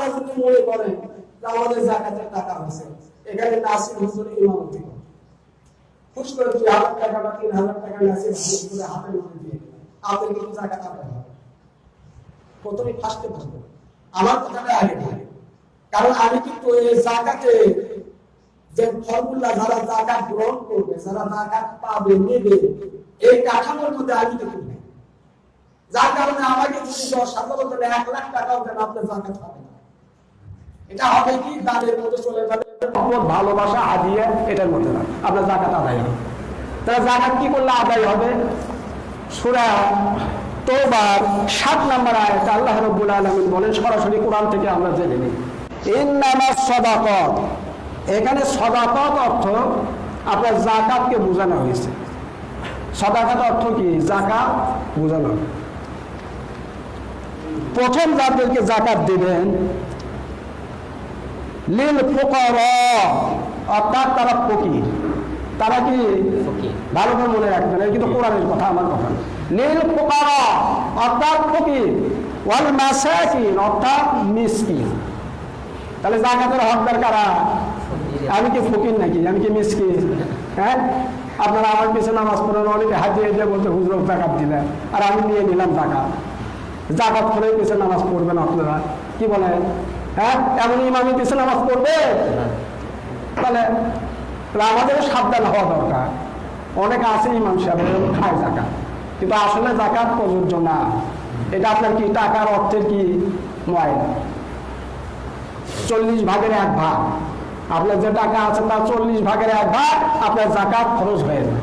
আপনারা যদি মনে করেন যে আমাদের যাকাতের টাকা হয়েছে, এখানে নাসির হুজুর ইমামতি করে খুশ করে 2000 টাকা বা 3000 টাকা নাসির হুজুর করে হাতের মধ্যে দিয়ে দিলেন, আপনার কিন্তু যাকাত আদায় হবে। প্রথমে ফাঁসতে পারবো আমার কথাটা আগে থাকে, কারণ আমি কিন্তু এই যাকাতে যে ফর্মুলা যারা যাকাত গ্রহণ করবে, যারা যাকাত পাবে নেবে, এই কাঠামোর মধ্যে আমি কিন্তু নেই। যার কারণে আমাকে যদি 10,000 বলে 1 লাখ টাকাও দেন, আপনার যাকাত হবে না। এটা হবে কি দানের মধ্যে চলে যাবে, ভালোবাসা হাদিয়া, এটার মধ্যে না আপনার যাকাত আদায় হবে। তাহলে যাকাত কি করলে আদায় হবে? সূরা তওবার 7 নম্বর আয়াতে আল্লাহ রাব্বুল আলামিন বলেন, সরাসরি কোরআন থেকে আমরা জেনে নিই, ইন্নামাস সাদাকাত। এখানে সাদাকাত অর্থ আপনার যাকাতকে বোঝানো হয়েছে। সাদাকাত অর্থ কি? যাকাত বোঝানো। প্রথম যাদেরকে যাকাত দিবেন লিল ফুকারা, অর্থাৎ তারা ফকির। তারা কি? ভালো করে মনে রাখবেন, এই কিন্তু কোরআনের কথা, আমার কথা। লিল ফুকারা অর্থাৎ ফকির, ওয়াল মাসাকিন অর্থাৎ মিসকিন। তাহলে যাকাতের হকদার কারা? আমি কি ফকির নাকি? আমি কি মিসকিন? হ্যাঁ, আপনারা আমার পিছনে নামাজ পড়েন, অনেকে হাজিয়ে দিয়ে বলতে হুজুর যাকাত দিলেন, আর আমি নিয়ে নিলাম টাকা। যাকাত করে পিছনে নামাজ পড়বেন আপনারা, কি বলেন? হ্যাঁ, এমন ইমামি পিছনে নামাজ পড়বে? তাহলে আমাদের সাবধান হওয়া দরকার। অনেকে আছে ইমাম সাহেব খায় যাকাত, কিন্তু আসলে যাকাত প্রযোজ্য না। এটা আপনার কি টাকার অর্থের কি ময়না, 40 ভাগের 1 ভাগ। আপনার যে টাকা আছে তার 40 ভাগের 1 ভাগ আপনার যাকাত খরচ হয়ে যায়।